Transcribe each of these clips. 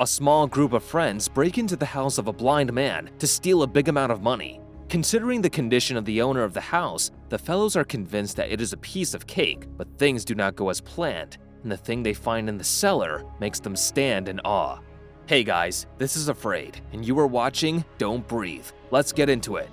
A small group of friends break into the house of a blind man to steal a big amount of money. Considering the condition of the owner of the house, the fellows are convinced that it is a piece of cake, but things do not go as planned, and the thing they find in the cellar makes them stand in awe. Hey guys, this is Afraid, and you are watching Don't Breathe. Let's get into it.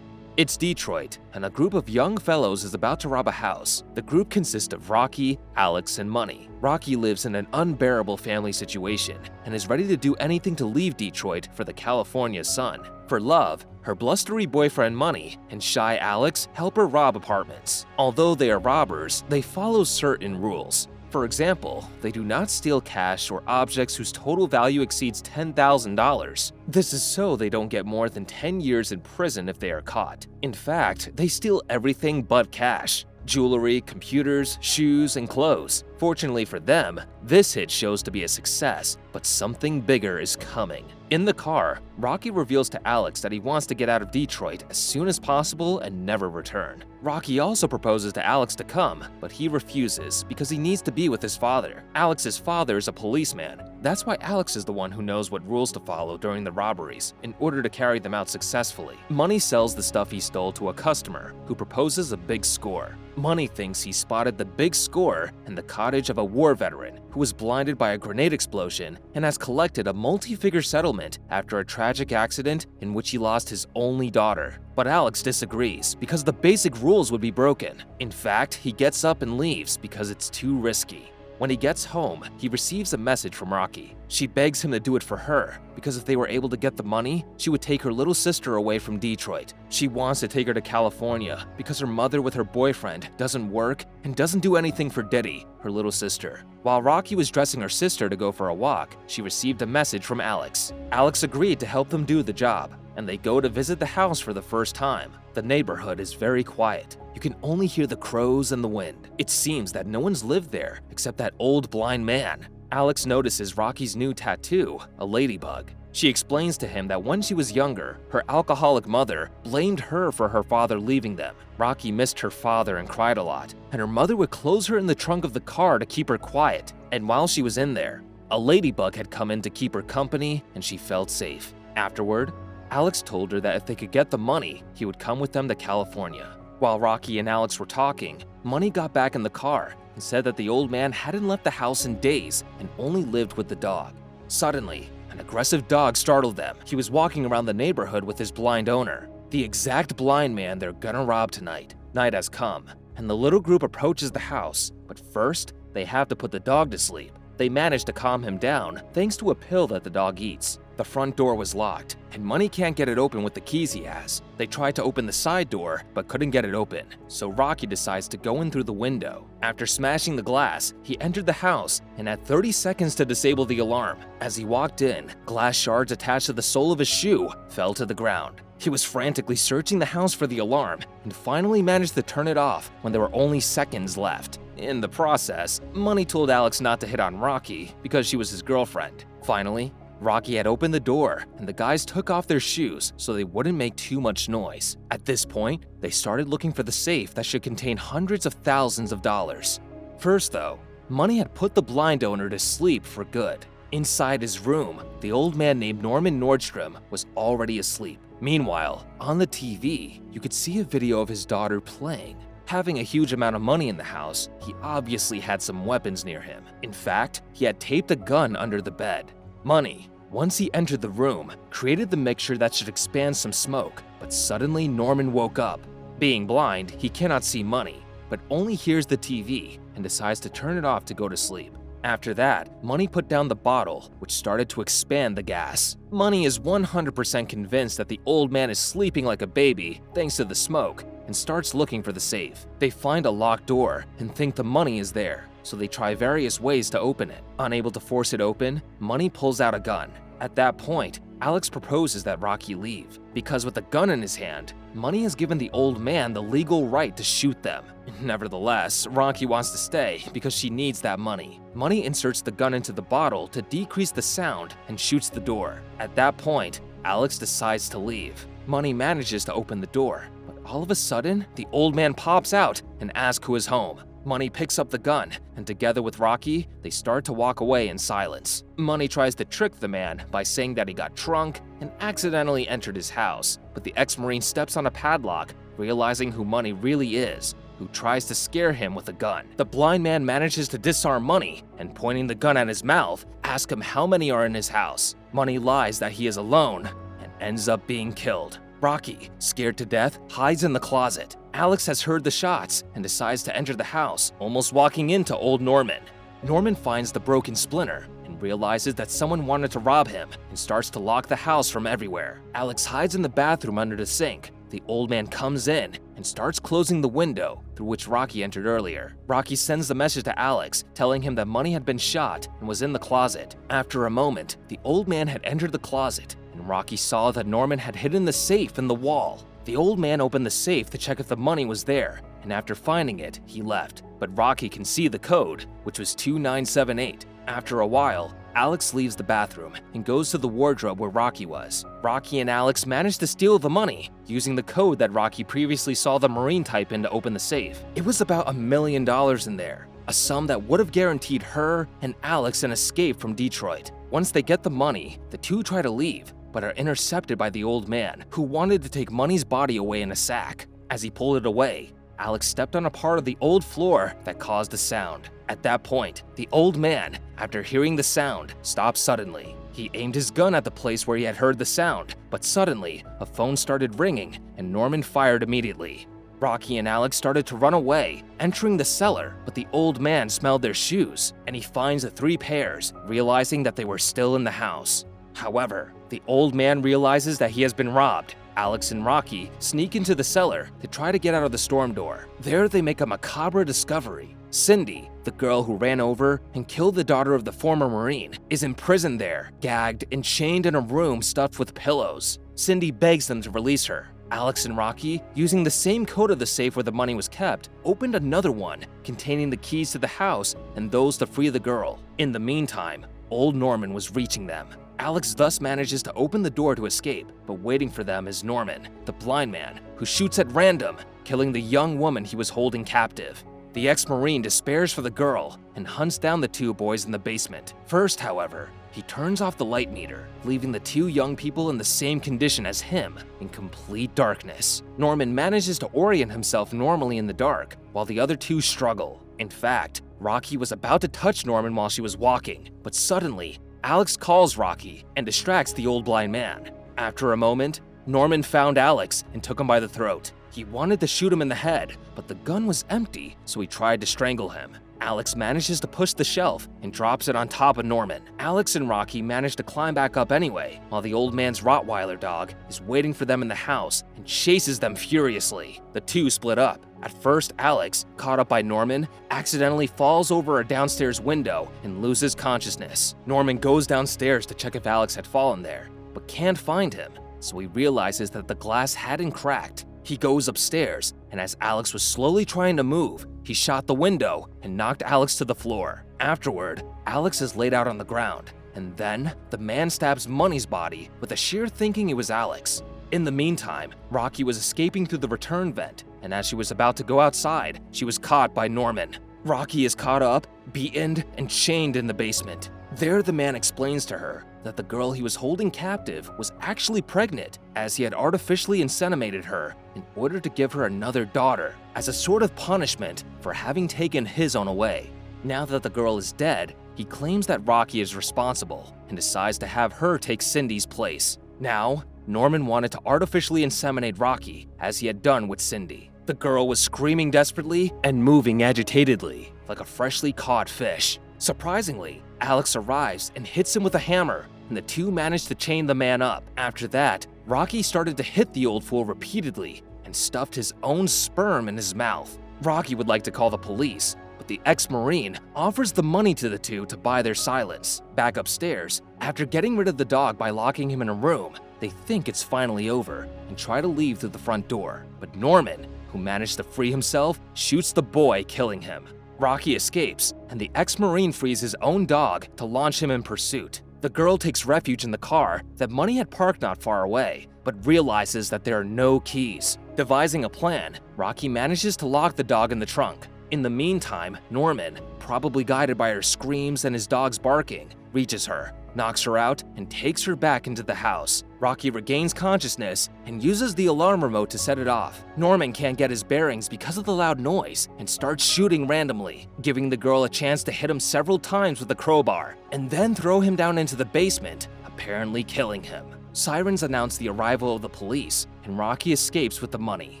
It's Detroit, and a group of young fellows is about to rob a house. The group consists of Rocky, Alex, and Money. Rocky lives in an unbearable family situation and is ready to do anything to leave Detroit for the California sun. For love, her blustery boyfriend Money and shy Alex help her rob apartments. Although they are robbers, they follow certain rules. For example, they do not steal cash or objects whose total value exceeds $10,000. This is so they don't get more than 10 years in prison if they are caught. In fact, they steal everything but cash: jewelry, computers, shoes, and clothes. Fortunately for them, this hit shows to be a success, but something bigger is coming. In the car, Rocky reveals to Alex that he wants to get out of Detroit as soon as possible and never return. Rocky also proposes to Alex to come, but he refuses because he needs to be with his father. Alex's father is a policeman. That's why Alex is the one who knows what rules to follow during the robberies in order to carry them out successfully. Money sells the stuff he stole to a customer who proposes a big score. Money thinks he spotted the big score in the cottage of a war veteran who was blinded by a grenade explosion and has collected a multi-figure settlement after a tragic accident in which he lost his only daughter. But Alex disagrees because the basic rules would be broken. In fact, he gets up and leaves because it's too risky. When he gets home, he receives a message from Rocky. She begs him to do it for her, because if they were able to get the money, she would take her little sister away from Detroit. She wants to take her to California, because her mother with her boyfriend doesn't work and doesn't do anything for Diddy, her little sister. While Rocky was dressing her sister to go for a walk, she received a message from Alex. Alex agreed to help them do the job, and they go to visit the house for the first time. The neighborhood is very quiet. You can only hear the crows and the wind. It seems that no one's lived there except that old blind man. Alex notices Rocky's new tattoo, a ladybug. She explains to him that when she was younger, her alcoholic mother blamed her for her father leaving them. Rocky missed her father and cried a lot, and her mother would close her in the trunk of the car to keep her quiet. And while she was in there, a ladybug had come in to keep her company, and she felt safe. Afterward, Alex told her that if they could get the money, he would come with them to California. While Rocky and Alex were talking, Money got back in the car and said that the old man hadn't left the house in days and only lived with the dog. Suddenly, an aggressive dog startled them. He was walking around the neighborhood with his blind owner, the exact blind man they're gonna rob tonight. Night has come, and the little group approaches the house, but first, they have to put the dog to sleep. They managed to calm him down thanks to a pill that the dog eats. The front door was locked, and Money can't get it open with the keys he has. They tried to open the side door, but couldn't get it open, so Rocky decides to go in through the window. After smashing the glass, he entered the house and had 30 seconds to disable the alarm. As he walked in, glass shards attached to the sole of his shoe fell to the ground. He was frantically searching the house for the alarm and finally managed to turn it off when there were only seconds left. In the process, Money told Alex not to hit on Rocky because she was his girlfriend. Finally, Rocky had opened the door, and the guys took off their shoes so they wouldn't make too much noise. At this point, they started looking for the safe that should contain hundreds of thousands of dollars. First though, Money had put the blind owner to sleep for good. Inside his room, the old man named Norman Nordstrom was already asleep. Meanwhile, on the TV, you could see a video of his daughter playing. Having a huge amount of money in the house, he obviously had some weapons near him. In fact, he had taped a gun under the bed. Money, once he entered the room, created the mixture that should expand some smoke, but suddenly Norman woke up. Being blind, he cannot see Money, but only hears the TV and decides to turn it off to go to sleep. After that, Money put down the bottle, which started to expand the gas. Money is 100% convinced that the old man is sleeping like a baby thanks to the smoke, and starts looking for the safe. They find a locked door and think the money is there, so they try various ways to open it. Unable to force it open, Money pulls out a gun. At that point, Alex proposes that Rocky leave, because with a gun in his hand, Money has given the old man the legal right to shoot them. Nevertheless, Rocky wants to stay because she needs that money. Money inserts the gun into the bottle to decrease the sound and shoots the door. At that point, Alex decides to leave. Money manages to open the door, but all of a sudden, the old man pops out and asks who is home. Money picks up the gun, and together with Rocky, they start to walk away in silence. Money tries to trick the man by saying that he got drunk and accidentally entered his house, but the ex-Marine steps on a padlock, realizing who Money really is, who tries to scare him with a gun. The blind man manages to disarm Money and, pointing the gun at his mouth, asks him how many are in his house. Money lies that he is alone and ends up being killed. Rocky, scared to death, hides in the closet. Alex has heard the shots and decides to enter the house, almost walking into old Norman. Norman finds the broken splinter and realizes that someone wanted to rob him and starts to lock the house from everywhere. Alex hides in the bathroom under the sink. The old man comes in and starts closing the window through which Rocky entered earlier. Rocky sends the message to Alex, telling him that Money had been shot and was in the closet. After a moment, the old man had entered the closet, and Rocky saw that Norman had hidden the safe in the wall. The old man opened the safe to check if the money was there, and after finding it, he left. But Rocky can see the code, which was 2978. After a while, Alex leaves the bathroom and goes to the wardrobe where Rocky was. Rocky and Alex manage to steal the money using the code that Rocky previously saw the Marine type in to open the safe. It was about $1 million in there, a sum that would have guaranteed her and Alex an escape from Detroit. Once they get the money, the two try to leave, but are intercepted by the old man, who wanted to take Money's body away in a sack. As he pulled it away, Alex stepped on a part of the old floor that caused a sound. At that point, the old man, after hearing the sound, stopped suddenly. He aimed his gun at the place where he had heard the sound, but suddenly, a phone started ringing and Norman fired immediately. Rocky and Alex started to run away, entering the cellar, but the old man smelled their shoes, and he finds the 3 pairs, realizing that they were still in the house. However, the old man realizes that he has been robbed. Alex and Rocky sneak into the cellar to try to get out of the storm door. There they make a macabre discovery. Cindy, the girl who ran over and killed the daughter of the former Marine, is imprisoned there, gagged and chained in a room stuffed with pillows. Cindy begs them to release her. Alex and Rocky, using the same code of the safe where the money was kept, opened another one containing the keys to the house and those to free the girl. In the meantime, old Norman was reaching them. Alex thus manages to open the door to escape, but waiting for them is Norman, the blind man, who shoots at random, killing the young woman he was holding captive. The ex-Marine despairs for the girl and hunts down the 2 boys in the basement. First, however, he turns off the light meter, leaving the 2 young people in the same condition as him, in complete darkness. Norman manages to orient himself normally in the dark, while the other 2 struggle. In fact, Rocky was about to touch Norman while she was walking, but suddenly, Alex calls Rocky and distracts the old blind man. After a moment, Norman found Alex and took him by the throat. He wanted to shoot him in the head, but the gun was empty, so he tried to strangle him. Alex manages to push the shelf and drops it on top of Norman. Alex and Rocky manage to climb back up anyway, while the old man's Rottweiler dog is waiting for them in the house and chases them furiously. The 2 split up. At first, Alex, caught up by Norman, accidentally falls over a downstairs window and loses consciousness. Norman goes downstairs to check if Alex had fallen there, but can't find him, so he realizes that the glass hadn't cracked. He goes upstairs, and as Alex was slowly trying to move, he shot the window and knocked Alex to the floor. Afterward, Alex is laid out on the ground, and then the man stabs Money's body with the sheer thinking it was Alex. In the meantime, Rocky was escaping through the return vent, and as she was about to go outside, she was caught by Norman. Rocky is caught up, beaten, and chained in the basement. There, the man explains to her that the girl he was holding captive was actually pregnant, as he had artificially inseminated her in order to give her another daughter, as a sort of punishment for having taken his own away. Now that the girl is dead, he claims that Rocky is responsible and decides to have her take Cindy's place. Now, Norman wanted to artificially inseminate Rocky, as he had done with Cindy. The girl was screaming desperately and moving agitatedly, like a freshly caught fish. Surprisingly, Alex arrives and hits him with a hammer, and the 2 managed to chain the man up. After that, Rocky started to hit the old fool repeatedly and stuffed his own sperm in his mouth. Rocky would like to call the police, but the ex-Marine offers the money to the 2 to buy their silence. Back upstairs, after getting rid of the dog by locking him in a room, they think it's finally over and try to leave through the front door. But Norman, who managed to free himself, shoots the boy, killing him. Rocky escapes, and the ex-Marine frees his own dog to launch him in pursuit. The girl takes refuge in the car that Money had parked not far away, but realizes that there are no keys. Devising a plan, Rocky manages to lock the dog in the trunk. In the meantime, Norman, probably guided by her screams and his dog's barking, reaches her, knocks her out, and takes her back into the house. Rocky regains consciousness and uses the alarm remote to set it off. Norman can't get his bearings because of the loud noise and starts shooting randomly, giving the girl a chance to hit him several times with a crowbar, and then throw him down into the basement, apparently killing him. Sirens announce the arrival of the police, and Rocky escapes with the money.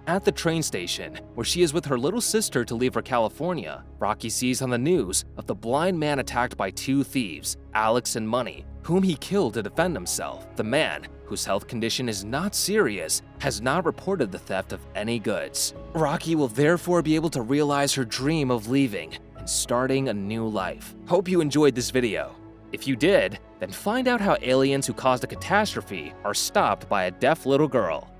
At the train station, where she is with her little sister to leave for California, Rocky sees on the news of the blind man attacked by two thieves, Alex and Money, whom he killed to defend himself. The man, whose health condition is not serious, has not reported the theft of any goods. Rocky will therefore be able to realize her dream of leaving and starting a new life. Hope you enjoyed this video. If you did, then find out how aliens who caused a catastrophe are stopped by a deaf little girl.